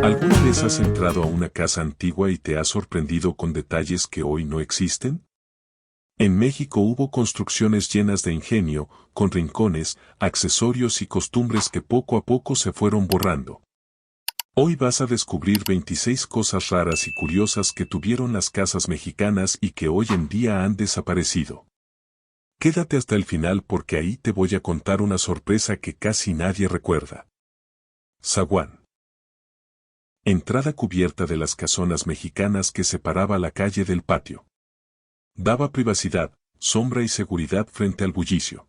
¿Alguna vez has entrado a una casa antigua y te has sorprendido con detalles que hoy no existen? En México hubo construcciones llenas de ingenio, con rincones, accesorios y costumbres que poco a poco se fueron borrando. Hoy vas a descubrir 26 cosas raras y curiosas que tuvieron las casas mexicanas y que hoy en día han desaparecido. Quédate hasta el final porque ahí te voy a contar una sorpresa que casi nadie recuerda. Zaguán. Entrada cubierta de las casonas mexicanas que separaba la calle del patio. Daba privacidad, sombra y seguridad frente al bullicio.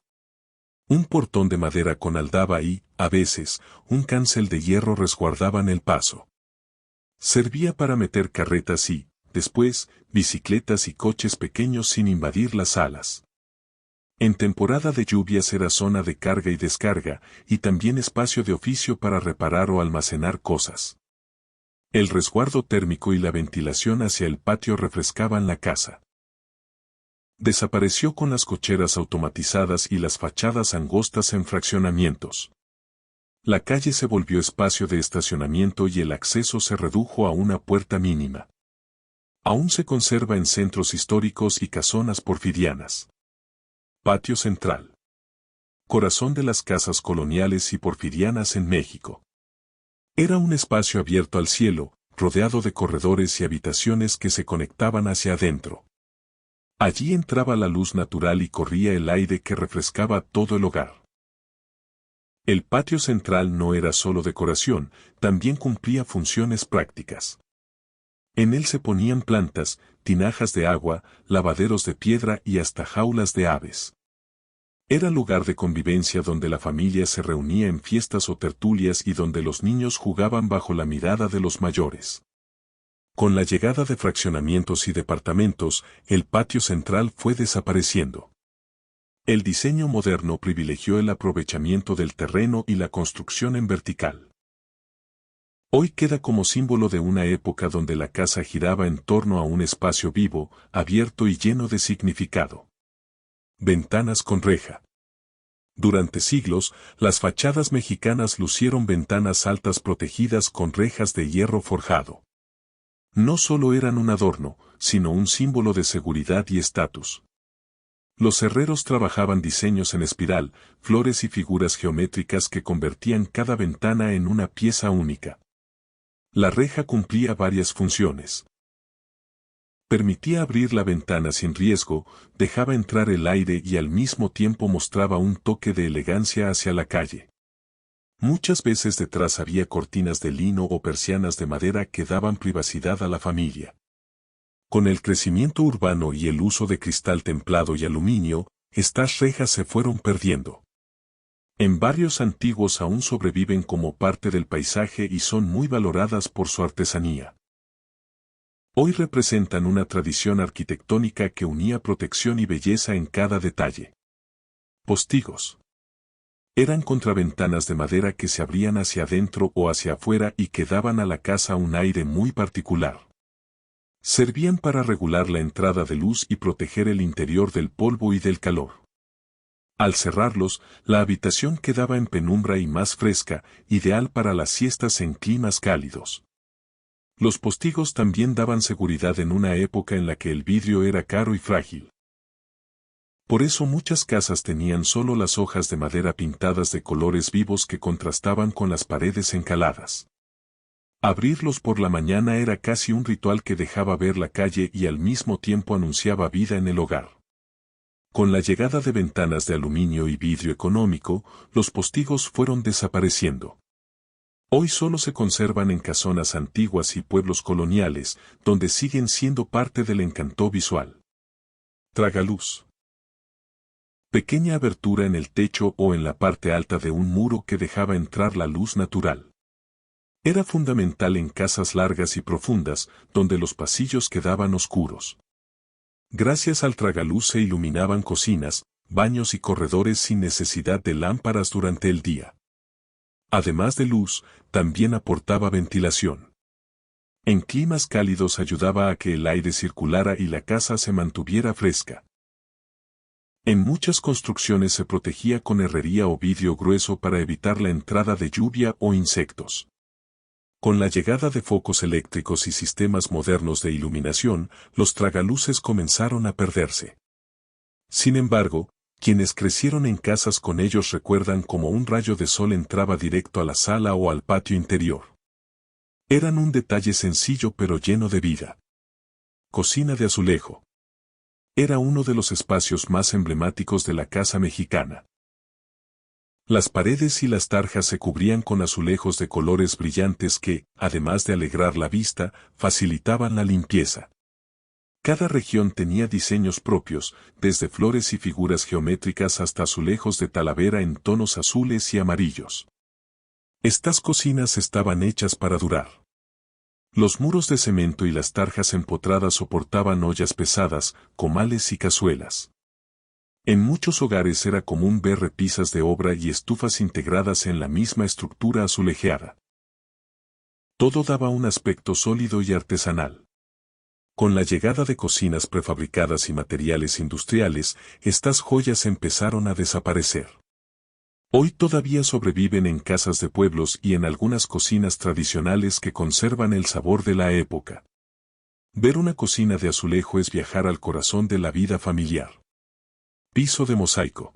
Un portón de madera con aldaba y, a veces, un cancel de hierro resguardaban el paso. Servía para meter carretas y, después, bicicletas y coches pequeños sin invadir las salas. En temporada de lluvias era zona de carga y descarga, y también espacio de oficio para reparar o almacenar cosas. El resguardo térmico y la ventilación hacia el patio refrescaban la casa. Desapareció con las cocheras automatizadas y las fachadas angostas en fraccionamientos. La calle se volvió espacio de estacionamiento y el acceso se redujo a una puerta mínima. Aún se conserva en centros históricos y casonas porfirianas. Patio central. Corazón de las casas coloniales y porfirianas en México. Era un espacio abierto al cielo, rodeado de corredores y habitaciones que se conectaban hacia adentro. Allí entraba la luz natural y corría el aire que refrescaba todo el hogar. El patio central no era solo decoración, también cumplía funciones prácticas. En él se ponían plantas, tinajas de agua, lavaderos de piedra y hasta jaulas de aves. Era lugar de convivencia donde la familia se reunía en fiestas o tertulias y donde los niños jugaban bajo la mirada de los mayores. Con la llegada de fraccionamientos y departamentos, el patio central fue desapareciendo. El diseño moderno privilegió el aprovechamiento del terreno y la construcción en vertical. Hoy queda como símbolo de una época donde la casa giraba en torno a un espacio vivo, abierto y lleno de significado. Ventanas con reja. Durante siglos, las fachadas mexicanas lucieron ventanas altas protegidas con rejas de hierro forjado. No solo eran un adorno, sino un símbolo de seguridad y estatus. Los herreros trabajaban diseños en espiral, flores y figuras geométricas que convertían cada ventana en una pieza única. La reja cumplía varias funciones. Permitía abrir la ventana sin riesgo, dejaba entrar el aire y al mismo tiempo mostraba un toque de elegancia hacia la calle. Muchas veces detrás había cortinas de lino o persianas de madera que daban privacidad a la familia. Con el crecimiento urbano y el uso de cristal templado y aluminio, estas rejas se fueron perdiendo. En barrios antiguos aún sobreviven como parte del paisaje y son muy valoradas por su artesanía. Hoy representan una tradición arquitectónica que unía protección y belleza en cada detalle. Postigos. Eran contraventanas de madera que se abrían hacia adentro o hacia afuera y que daban a la casa un aire muy particular. Servían para regular la entrada de luz y proteger el interior del polvo y del calor. Al cerrarlos, la habitación quedaba en penumbra y más fresca, ideal para las siestas en climas cálidos. Los postigos también daban seguridad en una época en la que el vidrio era caro y frágil. Por eso muchas casas tenían solo las hojas de madera pintadas de colores vivos que contrastaban con las paredes encaladas. Abrirlos por la mañana era casi un ritual que dejaba ver la calle y al mismo tiempo anunciaba vida en el hogar. Con la llegada de ventanas de aluminio y vidrio económico, los postigos fueron desapareciendo. Hoy solo se conservan en casonas antiguas y pueblos coloniales, donde siguen siendo parte del encanto visual. Tragaluz. Pequeña abertura en el techo o en la parte alta de un muro que dejaba entrar la luz natural. Era fundamental en casas largas y profundas, donde los pasillos quedaban oscuros. Gracias al tragaluz se iluminaban cocinas, baños y corredores sin necesidad de lámparas durante el día. Además de luz, también aportaba ventilación. En climas cálidos ayudaba a que el aire circulara y la casa se mantuviera fresca. En muchas construcciones se protegía con herrería o vidrio grueso para evitar la entrada de lluvia o insectos. Con la llegada de focos eléctricos y sistemas modernos de iluminación, los tragaluces comenzaron a perderse. Sin embargo, quienes crecieron en casas con ellos recuerdan cómo un rayo de sol entraba directo a la sala o al patio interior. Eran un detalle sencillo pero lleno de vida. Cocina de azulejo. Era uno de los espacios más emblemáticos de la casa mexicana. Las paredes y las tarjas se cubrían con azulejos de colores brillantes que, además de alegrar la vista, facilitaban la limpieza. Cada región tenía diseños propios, desde flores y figuras geométricas hasta azulejos de talavera en tonos azules y amarillos. Estas cocinas estaban hechas para durar. Los muros de cemento y las tarjas empotradas soportaban ollas pesadas, comales y cazuelas. En muchos hogares era común ver repisas de obra y estufas integradas en la misma estructura azulejeada. Todo daba un aspecto sólido y artesanal. Con la llegada de cocinas prefabricadas y materiales industriales, estas joyas empezaron a desaparecer. Hoy todavía sobreviven en casas de pueblos y en algunas cocinas tradicionales que conservan el sabor de la época. Ver una cocina de azulejo es viajar al corazón de la vida familiar. Piso de mosaico.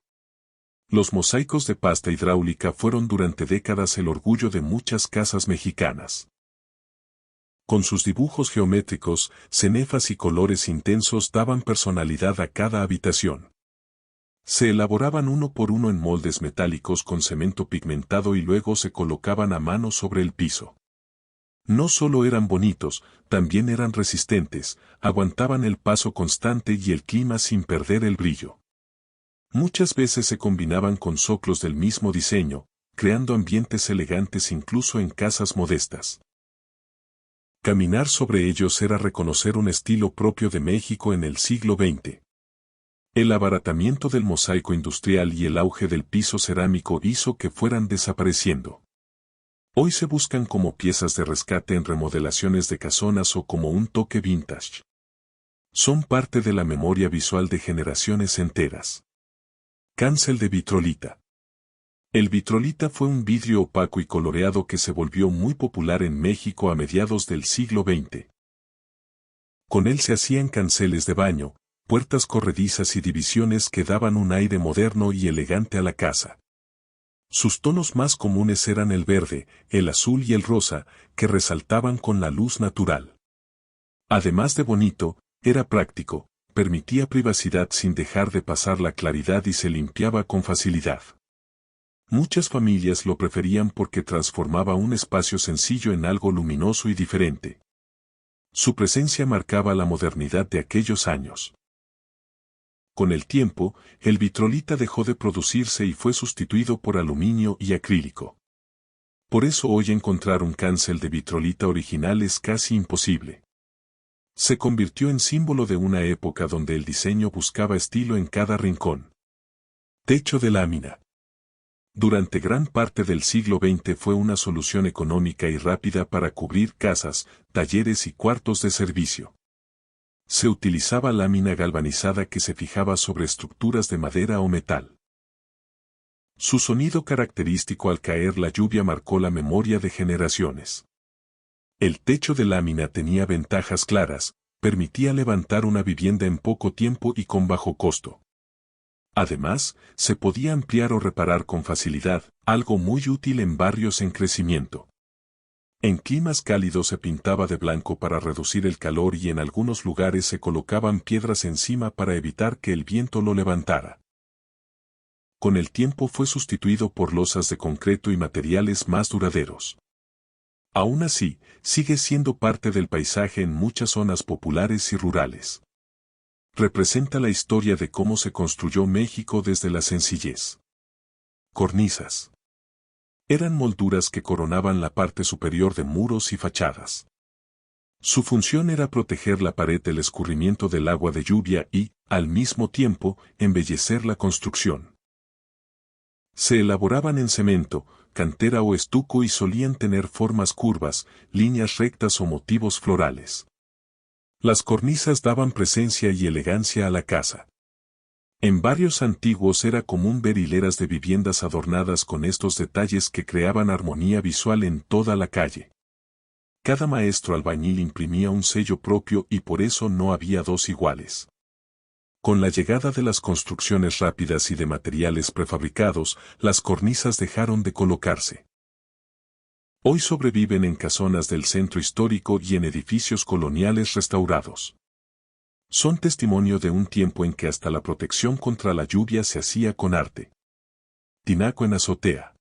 Los mosaicos de pasta hidráulica fueron durante décadas el orgullo de muchas casas mexicanas. Con sus dibujos geométricos, cenefas y colores intensos daban personalidad a cada habitación. Se elaboraban uno por uno en moldes metálicos con cemento pigmentado y luego se colocaban a mano sobre el piso. No solo eran bonitos, también eran resistentes, aguantaban el paso constante y el clima sin perder el brillo. Muchas veces se combinaban con zoclos del mismo diseño, creando ambientes elegantes incluso en casas modestas. Caminar sobre ellos era reconocer un estilo propio de México en el siglo XX. El abaratamiento del mosaico industrial y el auge del piso cerámico hizo que fueran desapareciendo. Hoy se buscan como piezas de rescate en remodelaciones de casonas o como un toque vintage. Son parte de la memoria visual de generaciones enteras. Cancel de vitrolita. El vitrolita fue un vidrio opaco y coloreado que se volvió muy popular en México a mediados del siglo XX. Con él se hacían canceles de baño, puertas corredizas y divisiones que daban un aire moderno y elegante a la casa. Sus tonos más comunes eran el verde, el azul y el rosa, que resaltaban con la luz natural. Además de bonito, era práctico, permitía privacidad sin dejar de pasar la claridad y se limpiaba con facilidad. Muchas familias lo preferían porque transformaba un espacio sencillo en algo luminoso y diferente. Su presencia marcaba la modernidad de aquellos años. Con el tiempo, el vitrolita dejó de producirse y fue sustituido por aluminio y acrílico. Por eso hoy encontrar un cancel de vitrolita original es casi imposible. Se convirtió en símbolo de una época donde el diseño buscaba estilo en cada rincón. Techo de lámina. Durante gran parte del siglo XX fue una solución económica y rápida para cubrir casas, talleres y cuartos de servicio. Se utilizaba lámina galvanizada que se fijaba sobre estructuras de madera o metal. Su sonido característico al caer la lluvia marcó la memoria de generaciones. El techo de lámina tenía ventajas claras, permitía levantar una vivienda en poco tiempo y con bajo costo. Además, se podía ampliar o reparar con facilidad, algo muy útil en barrios en crecimiento. En climas cálidos se pintaba de blanco para reducir el calor y en algunos lugares se colocaban piedras encima para evitar que el viento lo levantara. Con el tiempo fue sustituido por losas de concreto y materiales más duraderos. Aún así, sigue siendo parte del paisaje en muchas zonas populares y rurales. Representa la historia de cómo se construyó México desde la sencillez. Cornisas. Eran molduras que coronaban la parte superior de muros y fachadas. Su función era proteger la pared del escurrimiento del agua de lluvia y, al mismo tiempo, embellecer la construcción. Se elaboraban en cemento, cantera o estuco y solían tener formas curvas, líneas rectas o motivos florales. Las cornisas daban presencia y elegancia a la casa. En barrios antiguos era común ver hileras de viviendas adornadas con estos detalles que creaban armonía visual en toda la calle. Cada maestro albañil imprimía un sello propio y por eso no había dos iguales. Con la llegada de las construcciones rápidas y de materiales prefabricados, las cornisas dejaron de colocarse. Hoy sobreviven en casonas del centro histórico y en edificios coloniales restaurados. Son testimonio de un tiempo en que hasta la protección contra la lluvia se hacía con arte. Tinaco en azotea.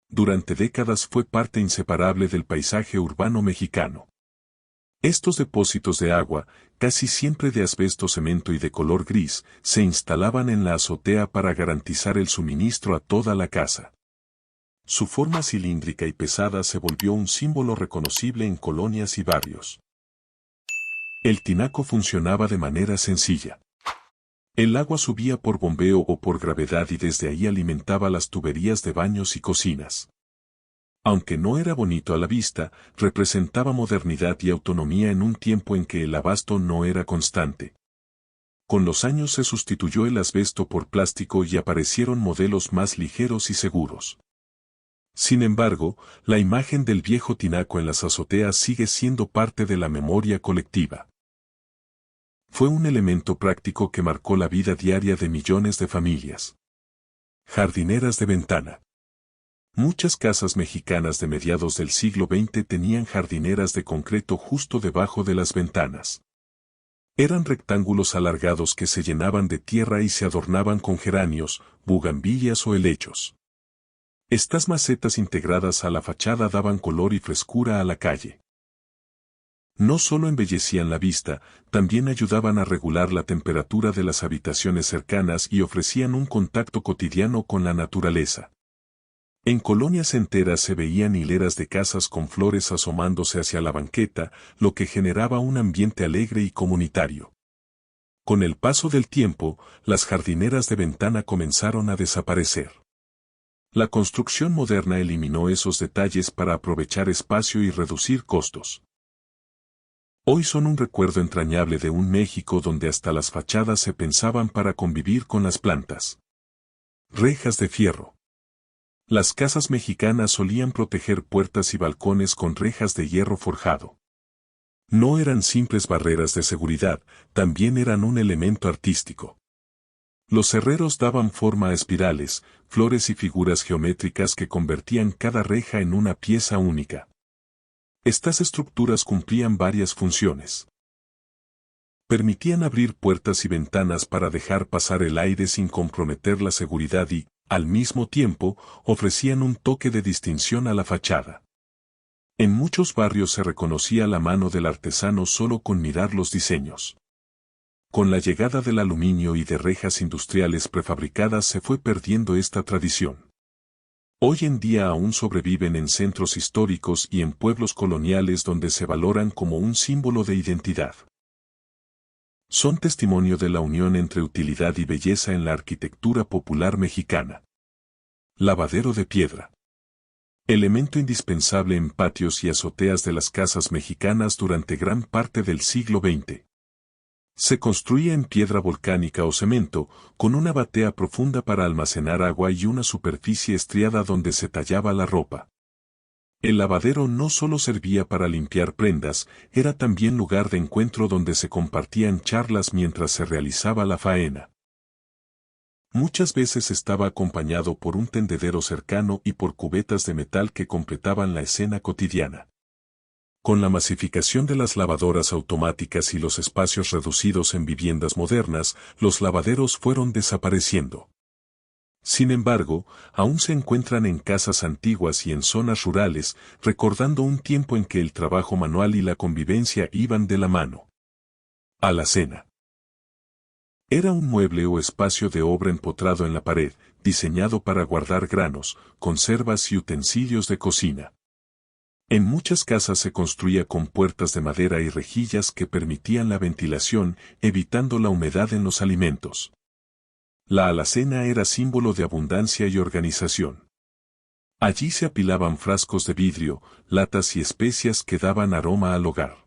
Durante décadas fue parte inseparable del paisaje urbano mexicano. Estos depósitos de agua, casi siempre de asbesto, cemento y de color gris, se instalaban en la azotea para garantizar el suministro a toda la casa. Su forma cilíndrica y pesada se volvió un símbolo reconocible en colonias y barrios. El tinaco funcionaba de manera sencilla. El agua subía por bombeo o por gravedad y desde ahí alimentaba las tuberías de baños y cocinas. Aunque no era bonito a la vista, representaba modernidad y autonomía en un tiempo en que el abasto no era constante. Con los años se sustituyó el asbesto por plástico y aparecieron modelos más ligeros y seguros. Sin embargo, la imagen del viejo tinaco en las azoteas sigue siendo parte de la memoria colectiva. Fue un elemento práctico que marcó la vida diaria de millones de familias. Jardineras de ventana. Muchas casas mexicanas de mediados del siglo XX tenían jardineras de concreto justo debajo de las ventanas. Eran rectángulos alargados que se llenaban de tierra y se adornaban con geranios, bugambillas o helechos. Estas macetas integradas a la fachada daban color y frescura a la calle. No solo embellecían la vista, también ayudaban a regular la temperatura de las habitaciones cercanas y ofrecían un contacto cotidiano con la naturaleza. En colonias enteras se veían hileras de casas con flores asomándose hacia la banqueta, lo que generaba un ambiente alegre y comunitario. Con el paso del tiempo, las jardineras de ventana comenzaron a desaparecer. La construcción moderna eliminó esos detalles para aprovechar espacio y reducir costos. Hoy son un recuerdo entrañable de un México donde hasta las fachadas se pensaban para convivir con las plantas. Rejas de fierro. Las casas mexicanas solían proteger puertas y balcones con rejas de hierro forjado. No eran simples barreras de seguridad, también eran un elemento artístico. Los herreros daban forma a espirales, flores y figuras geométricas que convertían cada reja en una pieza única. Estas estructuras cumplían varias funciones. Permitían abrir puertas y ventanas para dejar pasar el aire sin comprometer la seguridad y, al mismo tiempo, ofrecían un toque de distinción a la fachada. En muchos barrios se reconocía la mano del artesano solo con mirar los diseños. Con la llegada del aluminio y de rejas industriales prefabricadas se fue perdiendo esta tradición. Hoy en día aún sobreviven en centros históricos y en pueblos coloniales donde se valoran como un símbolo de identidad. Son testimonio de la unión entre utilidad y belleza en la arquitectura popular mexicana. Lavadero de piedra. Elemento indispensable en patios y azoteas de las casas mexicanas durante gran parte del siglo XX. Se construía en piedra volcánica o cemento, con una batea profunda para almacenar agua y una superficie estriada donde se tallaba la ropa. El lavadero no solo servía para limpiar prendas, era también lugar de encuentro donde se compartían charlas mientras se realizaba la faena. Muchas veces estaba acompañado por un tendedero cercano y por cubetas de metal que completaban la escena cotidiana. Con la masificación de las lavadoras automáticas y los espacios reducidos en viviendas modernas, los lavaderos fueron desapareciendo. Sin embargo, aún se encuentran en casas antiguas y en zonas rurales, recordando un tiempo en que el trabajo manual y la convivencia iban de la mano. Alacena. Era un mueble o espacio de obra empotrado en la pared, diseñado para guardar granos, conservas y utensilios de cocina. En muchas casas se construía con puertas de madera y rejillas que permitían la ventilación, evitando la humedad en los alimentos. La alacena era símbolo de abundancia y organización. Allí se apilaban frascos de vidrio, latas y especias que daban aroma al hogar.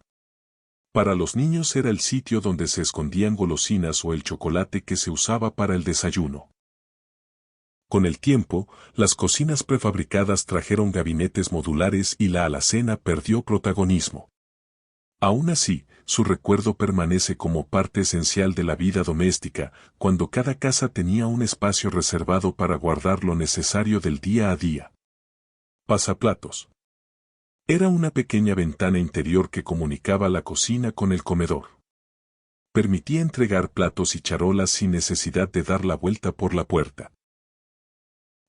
Para los niños era el sitio donde se escondían golosinas o el chocolate que se usaba para el desayuno. Con el tiempo, las cocinas prefabricadas trajeron gabinetes modulares y la alacena perdió protagonismo. Aún así, su recuerdo permanece como parte esencial de la vida doméstica, cuando cada casa tenía un espacio reservado para guardar lo necesario del día a día. Pasaplatos. Era una pequeña ventana interior que comunicaba la cocina con el comedor. Permitía entregar platos y charolas sin necesidad de dar la vuelta por la puerta.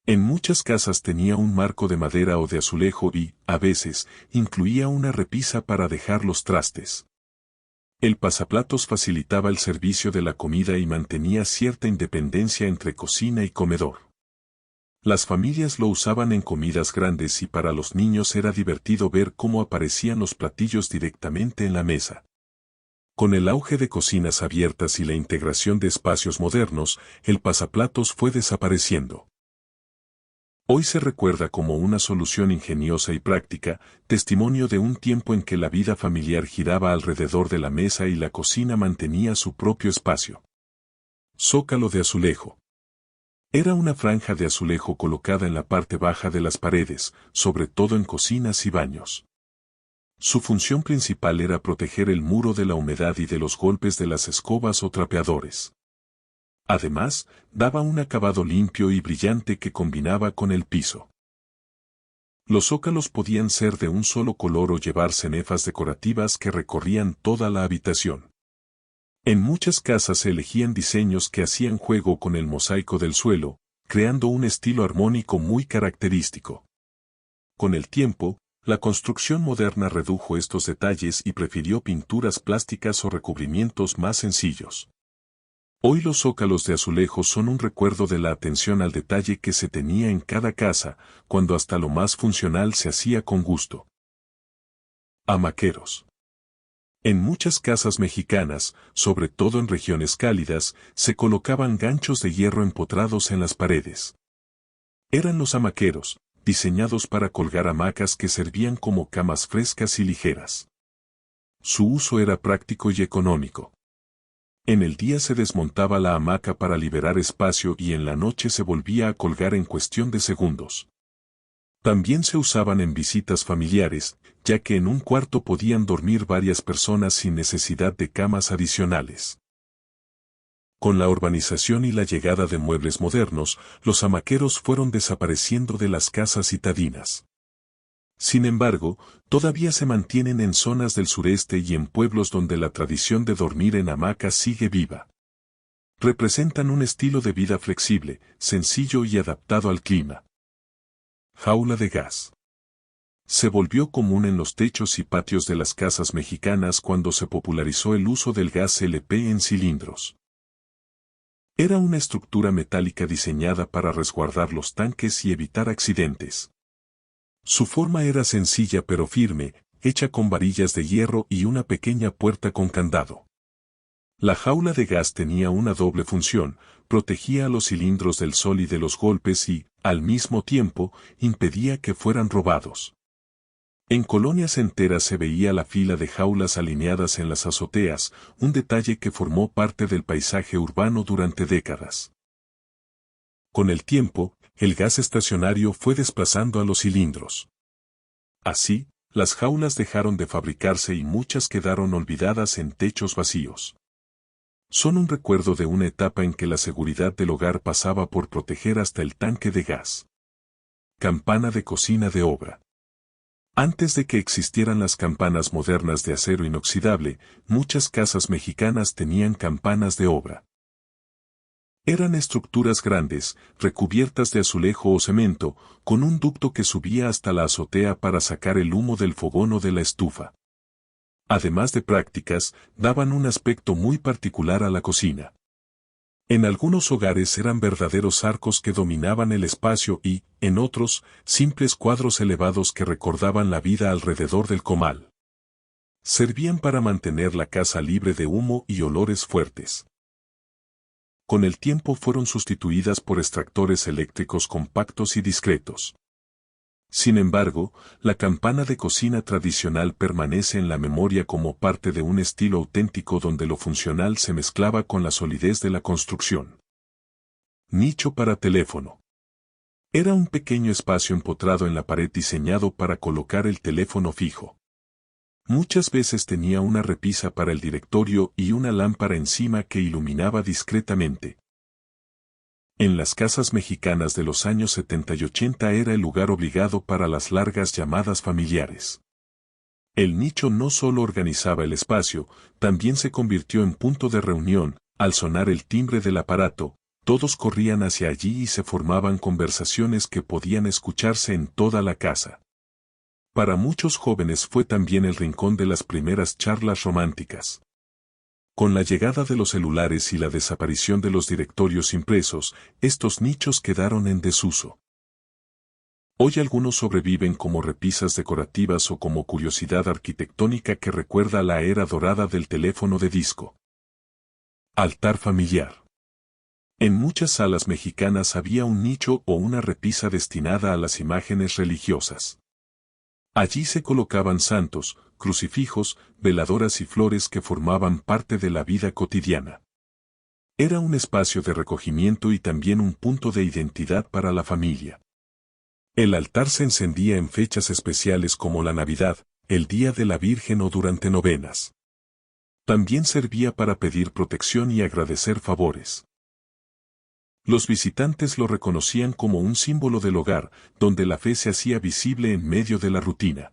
En muchas casas tenía un marco de madera o de azulejo y, a veces, incluía una repisa para dejar los trastes. El pasaplatos facilitaba el servicio de la comida y mantenía cierta independencia entre cocina y comedor. Las familias lo usaban en comidas grandes y para los niños era divertido ver cómo aparecían los platillos directamente en la mesa. Con el auge de cocinas abiertas y la integración de espacios modernos, el pasaplatos fue desapareciendo. Hoy se recuerda como una solución ingeniosa y práctica, testimonio de un tiempo en que la vida familiar giraba alrededor de la mesa y la cocina mantenía su propio espacio. Zócalo de azulejo. Era una franja de azulejo colocada en la parte baja de las paredes, sobre todo en cocinas y baños. Su función principal era proteger el muro de la humedad y de los golpes de las escobas o trapeadores. Además, daba un acabado limpio y brillante que combinaba con el piso. Los zócalos podían ser de un solo color o llevar cenefas decorativas que recorrían toda la habitación. En muchas casas se elegían diseños que hacían juego con el mosaico del suelo, creando un estilo armónico muy característico. Con el tiempo, la construcción moderna redujo estos detalles y prefirió pinturas plásticas o recubrimientos más sencillos. Hoy los zócalos de azulejo son un recuerdo de la atención al detalle que se tenía en cada casa, cuando hasta lo más funcional se hacía con gusto. Hamaqueros. En muchas casas mexicanas, sobre todo en regiones cálidas, se colocaban ganchos de hierro empotrados en las paredes. Eran los hamaqueros, diseñados para colgar hamacas que servían como camas frescas y ligeras. Su uso era práctico y económico. En el día se desmontaba la hamaca para liberar espacio y en la noche se volvía a colgar en cuestión de segundos. También se usaban en visitas familiares, ya que en un cuarto podían dormir varias personas sin necesidad de camas adicionales. Con la urbanización y la llegada de muebles modernos, los hamaqueros fueron desapareciendo de las casas citadinas. Sin embargo, todavía se mantienen en zonas del sureste y en pueblos donde la tradición de dormir en hamacas sigue viva. Representan un estilo de vida flexible, sencillo y adaptado al clima. Jaula de gas. Se volvió común en los techos y patios de las casas mexicanas cuando se popularizó el uso del gas LP en cilindros. Era una estructura metálica diseñada para resguardar los tanques y evitar accidentes. Su forma era sencilla pero firme, hecha con varillas de hierro y una pequeña puerta con candado. La jaula de gas tenía una doble función, protegía a los cilindros del sol y de los golpes y, al mismo tiempo, impedía que fueran robados. En colonias enteras se veía la fila de jaulas alineadas en las azoteas, un detalle que formó parte del paisaje urbano durante décadas. Con el tiempo, el gas estacionario fue desplazando a los cilindros. Así, las jaulas dejaron de fabricarse y muchas quedaron olvidadas en techos vacíos. Son un recuerdo de una etapa en que la seguridad del hogar pasaba por proteger hasta el tanque de gas. Campana de cocina de obra. Antes de que existieran las campanas modernas de acero inoxidable, muchas casas mexicanas tenían campanas de obra. Eran estructuras grandes, recubiertas de azulejo o cemento, con un ducto que subía hasta la azotea para sacar el humo del fogón o de la estufa. Además de prácticas, daban un aspecto muy particular a la cocina. En algunos hogares eran verdaderos arcos que dominaban el espacio y, en otros, simples cuadros elevados que recordaban la vida alrededor del comal. Servían para mantener la casa libre de humo y olores fuertes. Con el tiempo fueron sustituidas por extractores eléctricos compactos y discretos. Sin embargo, la campana de cocina tradicional permanece en la memoria como parte de un estilo auténtico donde lo funcional se mezclaba con la solidez de la construcción. Nicho para teléfono. Era un pequeño espacio empotrado en la pared diseñado para colocar el teléfono fijo. Muchas veces tenía una repisa para el directorio y una lámpara encima que iluminaba discretamente. En las casas mexicanas de los años 70 y 80 era el lugar obligado para las largas llamadas familiares. El nicho no solo organizaba el espacio, también se convirtió en punto de reunión. Al sonar el timbre del aparato, todos corrían hacia allí y se formaban conversaciones que podían escucharse en toda la casa. Para muchos jóvenes fue también el rincón de las primeras charlas románticas. Con la llegada de los celulares y la desaparición de los directorios impresos, estos nichos quedaron en desuso. Hoy algunos sobreviven como repisas decorativas o como curiosidad arquitectónica que recuerda la era dorada del teléfono de disco. Altar familiar. En muchas salas mexicanas había un nicho o una repisa destinada a las imágenes religiosas. Allí se colocaban santos, crucifijos, veladoras y flores que formaban parte de la vida cotidiana. Era un espacio de recogimiento y también un punto de identidad para la familia. El altar se encendía en fechas especiales como la Navidad, el Día de la Virgen o durante novenas. También servía para pedir protección y agradecer favores. Los visitantes lo reconocían como un símbolo del hogar, donde la fe se hacía visible en medio de la rutina.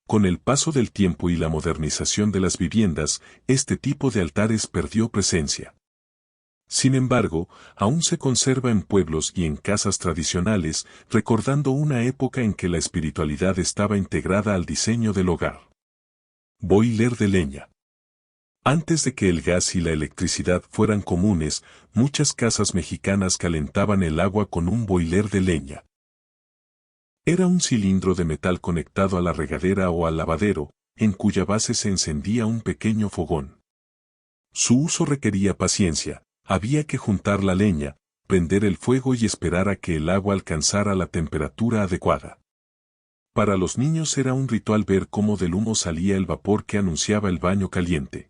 Con el paso del tiempo y la modernización de las viviendas, este tipo de altares perdió presencia. Sin embargo, aún se conserva en pueblos y en casas tradicionales, recordando una época en que la espiritualidad estaba integrada al diseño del hogar. Boiler de leña. Antes de que el gas y la electricidad fueran comunes, muchas casas mexicanas calentaban el agua con un boiler de leña. Era un cilindro de metal conectado a la regadera o al lavadero, en cuya base se encendía un pequeño fogón. Su uso requería paciencia, había que juntar la leña, prender el fuego y esperar a que el agua alcanzara la temperatura adecuada. Para los niños era un ritual ver cómo del humo salía el vapor que anunciaba el baño caliente.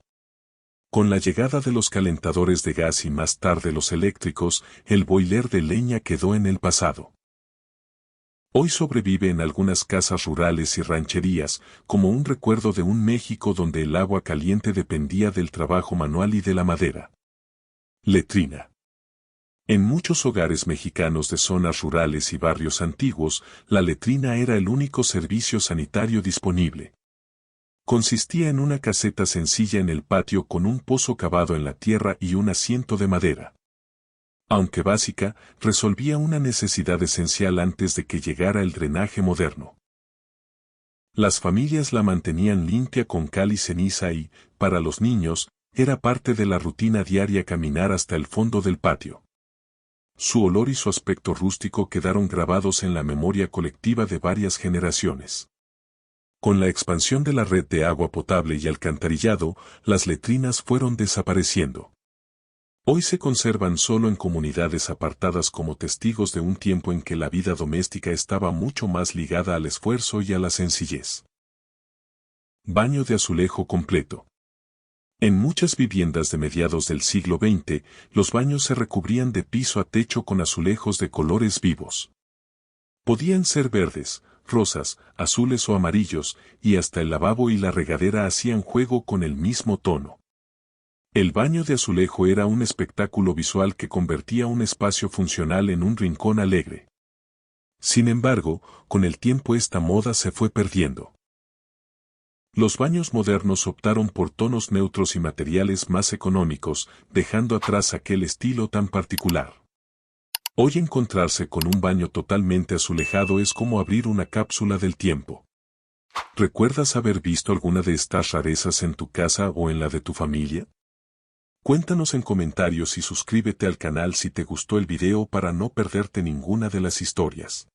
Con la llegada de los calentadores de gas y más tarde los eléctricos, el boiler de leña quedó en el pasado. Hoy sobrevive en algunas casas rurales y rancherías, como un recuerdo de un México donde el agua caliente dependía del trabajo manual y de la madera. Letrina. En muchos hogares mexicanos de zonas rurales y barrios antiguos, la letrina era el único servicio sanitario disponible. Consistía en una caseta sencilla en el patio con un pozo cavado en la tierra y un asiento de madera. Aunque básica, resolvía una necesidad esencial antes de que llegara el drenaje moderno. Las familias la mantenían limpia con cal y ceniza y, para los niños, era parte de la rutina diaria caminar hasta el fondo del patio. Su olor y su aspecto rústico quedaron grabados en la memoria colectiva de varias generaciones. Con la expansión de la red de agua potable y alcantarillado, las letrinas fueron desapareciendo. Hoy se conservan solo en comunidades apartadas como testigos de un tiempo en que la vida doméstica estaba mucho más ligada al esfuerzo y a la sencillez. Baño de azulejo completo. En muchas viviendas de mediados del siglo XX, los baños se recubrían de piso a techo con azulejos de colores vivos. Podían ser verdes, rosas, azules o amarillos, y hasta el lavabo y la regadera hacían juego con el mismo tono. El baño de azulejo era un espectáculo visual que convertía un espacio funcional en un rincón alegre. Sin embargo, con el tiempo esta moda se fue perdiendo. Los baños modernos optaron por tonos neutros y materiales más económicos, dejando atrás aquel estilo tan particular. Hoy encontrarse con un baño totalmente azulejado es como abrir una cápsula del tiempo. ¿Recuerdas haber visto alguna de estas rarezas en tu casa o en la de tu familia? Cuéntanos en comentarios y suscríbete al canal si te gustó el video para no perderte ninguna de las historias.